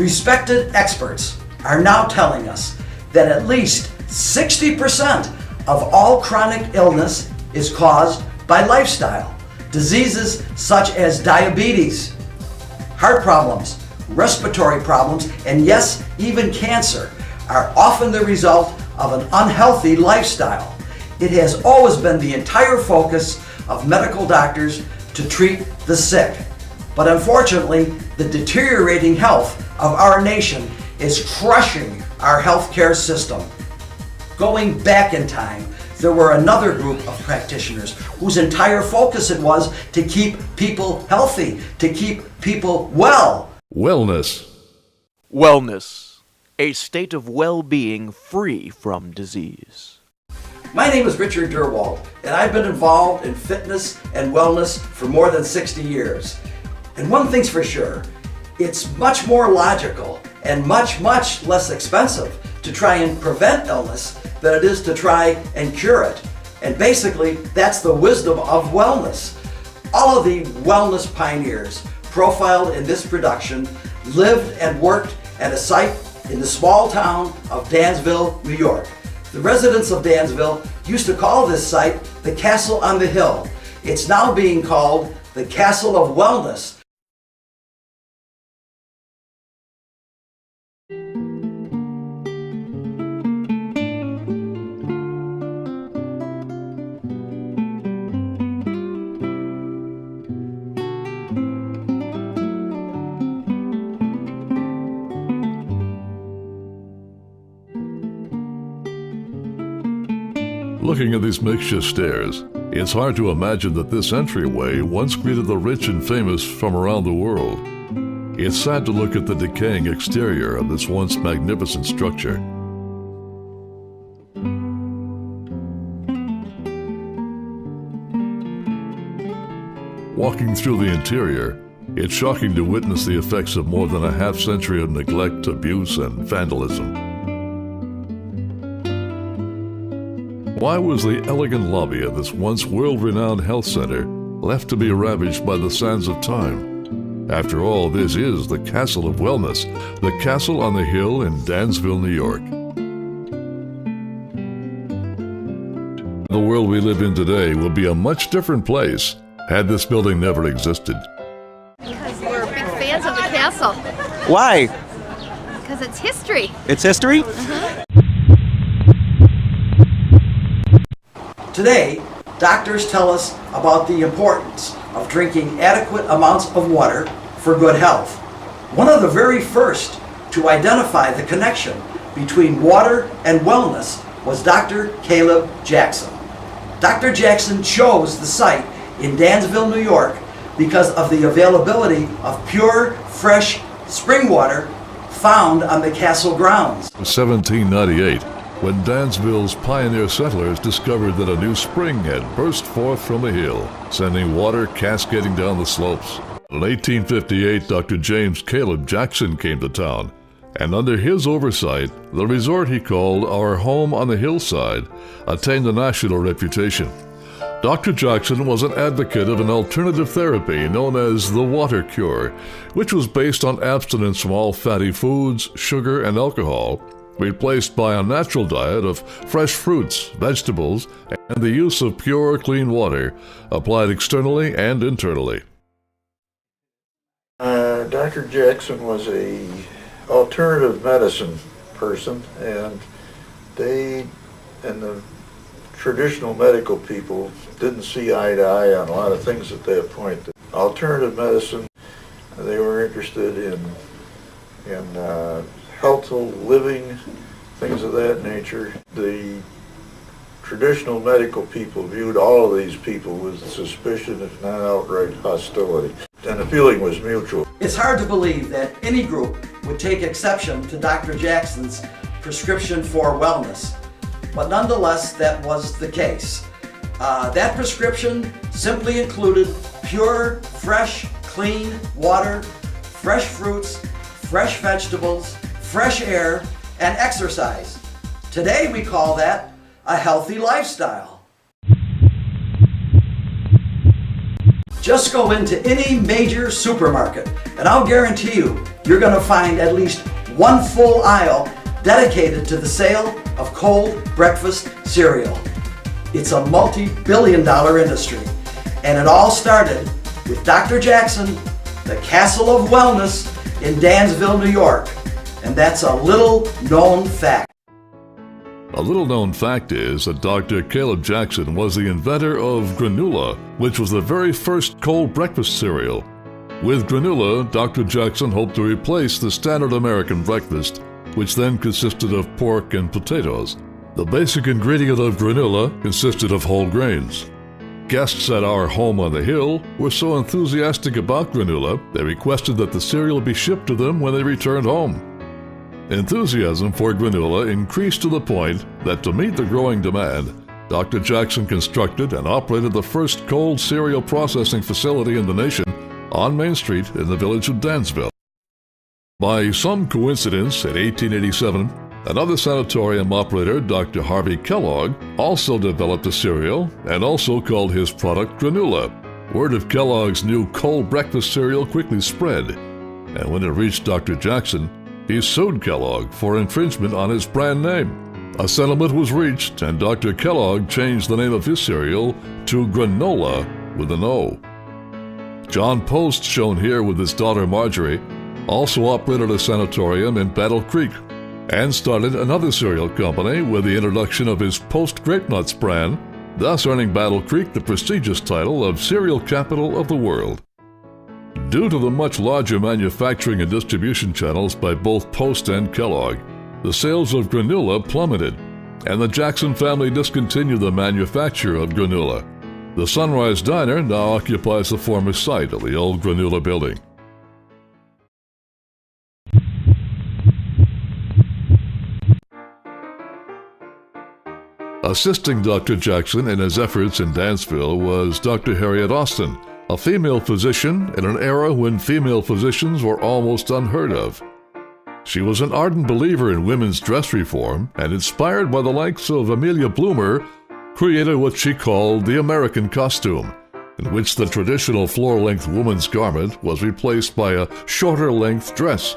Respected experts are now telling us that at least 60% of all chronic illness is caused by lifestyle. Diseases such as diabetes, heart problems, respiratory problems, and yes, even cancer are often the result of an unhealthy lifestyle. It has always been the entire focus of medical doctors to treat the sick. But unfortunately, the deteriorating health of our nation is crushing our healthcare system. Going back in time, there were another group of practitioners whose entire focus it was to keep people healthy, to keep people well. Wellness. Wellness, a state of well-being free from disease. My name is Richard Durwald, and I've been involved in fitness and wellness for more than 60 years. And one thing's for sure, it's much more logical and much less expensive to try and prevent illness than it is to try and cure it. And basically, that's the wisdom of wellness. All of the wellness pioneers profiled in this production lived and worked at a site in the small town of Dansville, New York. The residents of Dansville used to call this site the Castle on the Hill. It's now being called the Castle of Wellness. Looking at these makeshift stairs, it's hard to imagine that this entryway once greeted the rich and famous from around the world. It's sad to look at the decaying exterior of this once magnificent structure. Walking through the interior, it's shocking to witness the effects of more than a half-century of neglect, abuse, and vandalism. Why was the elegant lobby of this once world-renowned health center left to be ravaged by the sands of time? After all, this is the Castle of Wellness, the Castle on the Hill in Dansville, New York. The world we live in today will be a much different place had this building never existed. Because we're big fans of the castle. Why? Because it's history. It's history? Today, doctors tell us about the importance of drinking adequate amounts of water for good health. One of the very first to identify the connection between water and wellness was Dr. Caleb Jackson. Dr. Jackson chose the site in Dansville, New York because of the availability of pure, fresh spring water found on the castle grounds. 1798. When Dansville's pioneer settlers discovered that a new spring had burst forth from the hill, sending water cascading down the slopes. In 1858, Dr. James Caleb Jackson came to town, and under his oversight, the resort he called Our Home on the Hillside attained a national reputation. Dr. Jackson was an advocate of an alternative therapy known as the water cure, which was based on abstinence from all fatty foods, sugar, and alcohol, replaced by a natural diet of fresh fruits, vegetables, and the use of pure, clean water applied externally and internally. Dr. Jackson was a alternative medicine person, and they and the traditional medical people didn't see eye to eye on a lot of things at that point. Alternative medicine, they were interested in healthful living, things of that nature. The traditional medical people viewed all of these people with suspicion, if not outright hostility, and the feeling was mutual. It's hard to believe that any group would take exception to Dr. Jackson's prescription for wellness, but nonetheless, that was the case. That prescription simply included pure, fresh, clean water, fresh fruits, fresh vegetables, fresh air, and exercise. Today we call that a healthy lifestyle. Just go into any major supermarket and I'll guarantee you, you're going to find at least one full aisle dedicated to the sale of cold breakfast cereal. It's a multi-billion-dollar industry, and it all started with Dr. Jackson, the Castle of Wellness in Dansville, New York. And that's a little-known fact. A little-known fact is that Dr. Caleb Jackson was the inventor of granola, which was the very first cold breakfast cereal. With granola, Dr. Jackson hoped to replace the standard American breakfast, which then consisted of pork and potatoes. The basic ingredient of granola consisted of whole grains. Guests at our home on the hill were so enthusiastic about granola, they requested that the cereal be shipped to them when they returned home. Enthusiasm for granola increased to the point that to meet the growing demand, Dr. Jackson constructed and operated the first cold cereal processing facility in the nation on Main Street in the village of Dansville. By some coincidence, in 1887, another sanatorium operator, Dr. Harvey Kellogg, also developed a cereal and also called his product granola. Word of Kellogg's new cold breakfast cereal quickly spread, and when it reached Dr. Jackson, he sued Kellogg for infringement on his brand name. A settlement was reached, and Dr. Kellogg changed the name of his cereal to granola with an O. John Post, shown here with his daughter Marjorie, also operated a sanatorium in Battle Creek and started another cereal company with the introduction of his Post Grape Nuts brand, thus earning Battle Creek the prestigious title of cereal capital of the world. Due to the much larger manufacturing and distribution channels by both Post and Kellogg, the sales of granola plummeted, and the Jackson family discontinued the manufacture of granola. The Sunrise Diner now occupies the former site of the old granola building. Assisting Dr. Jackson in his efforts in Dansville was Dr. Harriet Austin, a female physician in an era when female physicians were almost unheard of. She was an ardent believer in women's dress reform and, inspired by the likes of Amelia Bloomer, created what she called the American costume, in which the traditional floor-length woman's garment was replaced by a shorter-length dress,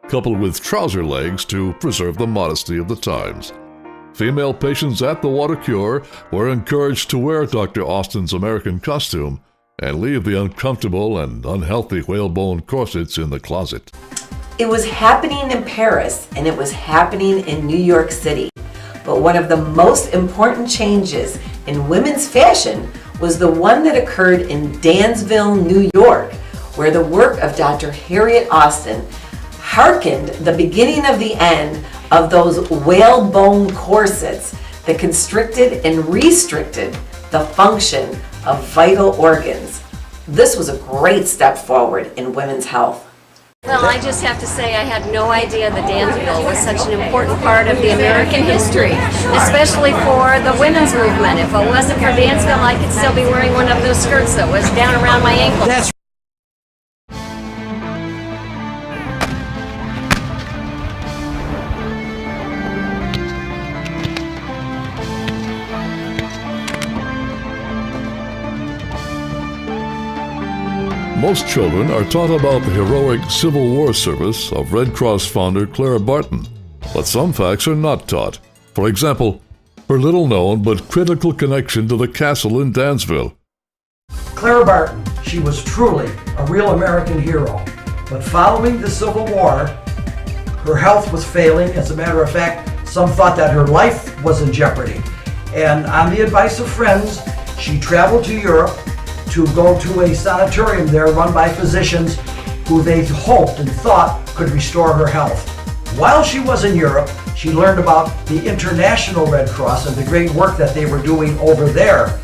coupled with trouser legs to preserve the modesty of the times. Female patients at the Water Cure were encouraged to wear Dr. Austin's American costume and leave the uncomfortable and unhealthy whalebone corsets in the closet. It was happening in Paris and it was happening in New York City. But one of the most important changes in women's fashion was the one that occurred in Dansville, New York, where the work of Dr. Harriet Austin hearkened the beginning of the end of those whalebone corsets that constricted and restricted the function of vital organs. This was a great step forward in women's health. Well, I just have to say I had no idea that Dansville was such an important part of the American history, especially for the women's movement. If it wasn't for Dansville, I could still be wearing one of those skirts that was down around my ankle. That's Most children are taught about the heroic Civil War service of Red Cross founder Clara Barton, but some facts are not taught. For example, her little-known but critical connection to the castle in Dansville. Clara Barton. She was truly a real American hero. But following the Civil War, her health was failing. As a matter of fact, some thought that her life was in jeopardy. And on the advice of friends, she traveled to Europe to go to a sanatorium there run by physicians who they hoped and thought could restore her health. While she was in Europe, she learned about the International Red Cross and the great work that they were doing over there.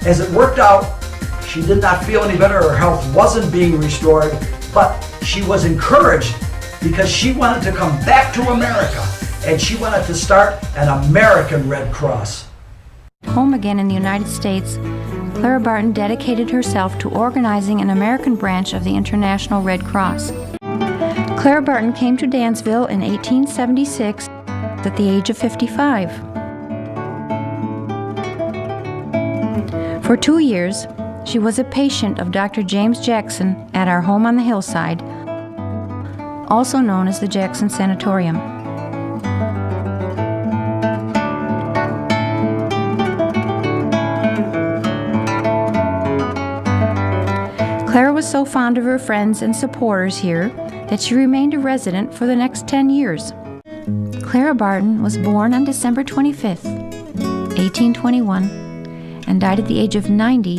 As it worked out, she did not feel any better. Her health wasn't being restored, but she was encouraged because she wanted to come back to America and she wanted to start an American Red Cross. Home again in the United States, Clara Barton dedicated herself to organizing an American branch of the International Red Cross. Clara Barton came to Dansville in 1876 at the age of 55. For 2 years, she was a patient of Dr. James Jackson at our home on the hillside. also known as the Jackson Sanatorium. Clara was so fond of her friends and supporters here that she remained a resident for the next 10 years. Clara Barton was born on December 25th, 1821, and died at the age of 90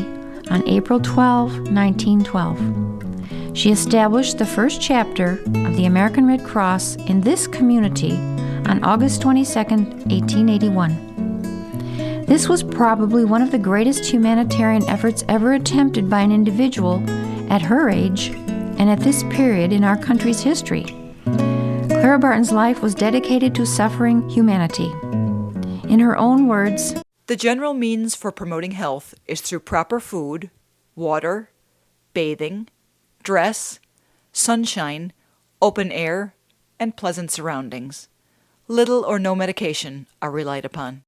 on April 12, 1912. She established the first chapter of the American Red Cross in this community on August 22, 1881. This was probably one of the greatest humanitarian efforts ever attempted by an individual at her age and at this period in our country's history. Clara Barton's life was dedicated to suffering humanity. In her own words, "The general means for promoting health is through proper food, water, bathing, dress, sunshine, open air, and pleasant surroundings. Little or no medication are relied upon."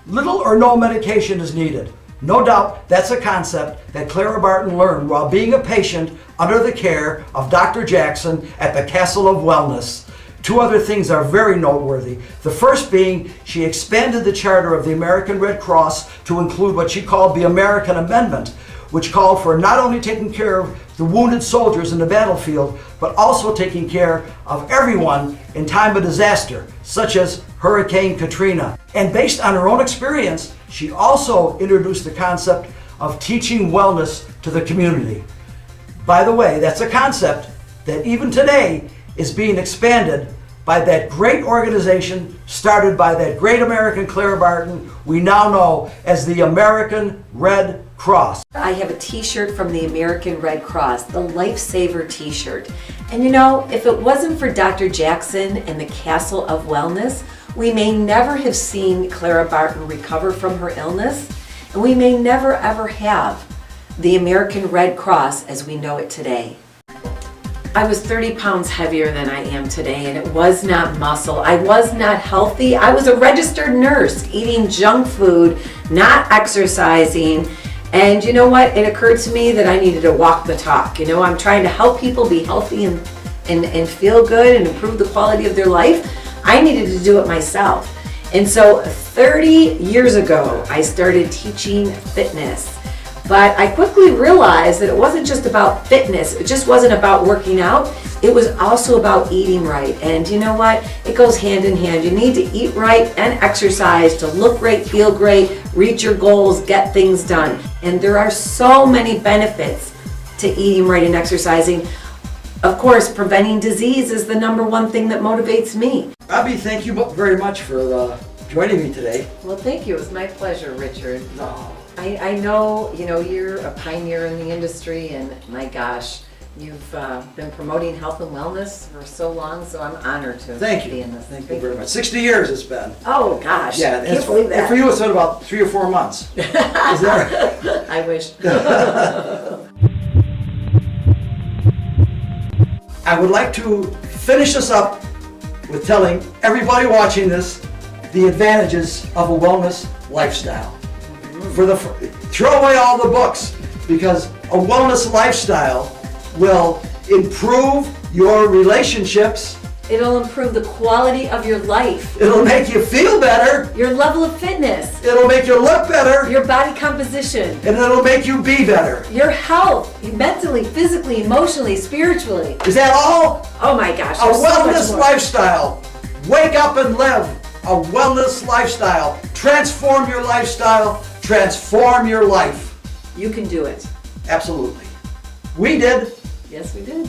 Little or no medication is needed. No doubt that's a concept that Clara Barton learned while being a patient under the care of Dr. Jackson at the Castle of Wellness. Two other things are very noteworthy. The first being she expanded the charter of the American Red Cross to include what she called the American Amendment, which called for not only taking care of the wounded soldiers in the battlefield, but also taking care of everyone in time of disaster, such as Hurricane Katrina. And based on her own experience, she also introduced the concept of teaching wellness to the community. By the way, that's a concept that even today is being expanded by that great organization started by that great American Clara Barton we now know as the American Red Cross. I have a t-shirt from the American Red Cross, the Lifesaver t-shirt. And you know, if it wasn't for Dr. Jackson and the Castle of Wellness, we may never have seen Clara Barton recover from her illness, and we may never ever have the American Red Cross as we know it today. I was 30 pounds heavier than I am today, and it was not muscle. I was not healthy. I was a registered nurse, eating junk food, not exercising. And you know what? It occurred to me that I needed to walk the talk. You know, I'm trying to help people be healthy and feel good and improve the quality of their life. I needed to do it myself. And so 30 years ago, I started teaching fitness. But I quickly realized that it wasn't just about fitness. It just wasn't about working out. It was also about eating right. And you know what? It goes hand in hand. You need to eat right and exercise to look great, feel great, reach your goals, get things done. And there are so many benefits to eating right and exercising. Of course, preventing disease is the number one thing that motivates me. Robbie, thank you very much for joining me today. Well, thank you. It was my pleasure, Richard. I know, you know, you're a pioneer in the industry, and my gosh, you've been promoting health and wellness for so long, so I'm honored to be in this. Thank you very much. 60 years it's been. Oh gosh, yeah, can't believe that. And for you it's been about 3 or 4 months. Is that right? I wish. I would like to finish this up with telling everybody watching this the advantages of a wellness lifestyle. Throw away all the books, because a wellness lifestyle will improve your relationships. It'll improve the quality of your life. It'll make you feel better. Your level of fitness. It'll make you look better. Your body composition. And it'll make you be better. Your health, mentally, physically, emotionally, spiritually. Is that all? Oh my gosh. A wellness lifestyle. Wake up and live a wellness lifestyle. Transform your lifestyle. Transform your life. You can do it. Absolutely. We did. Yes, we did.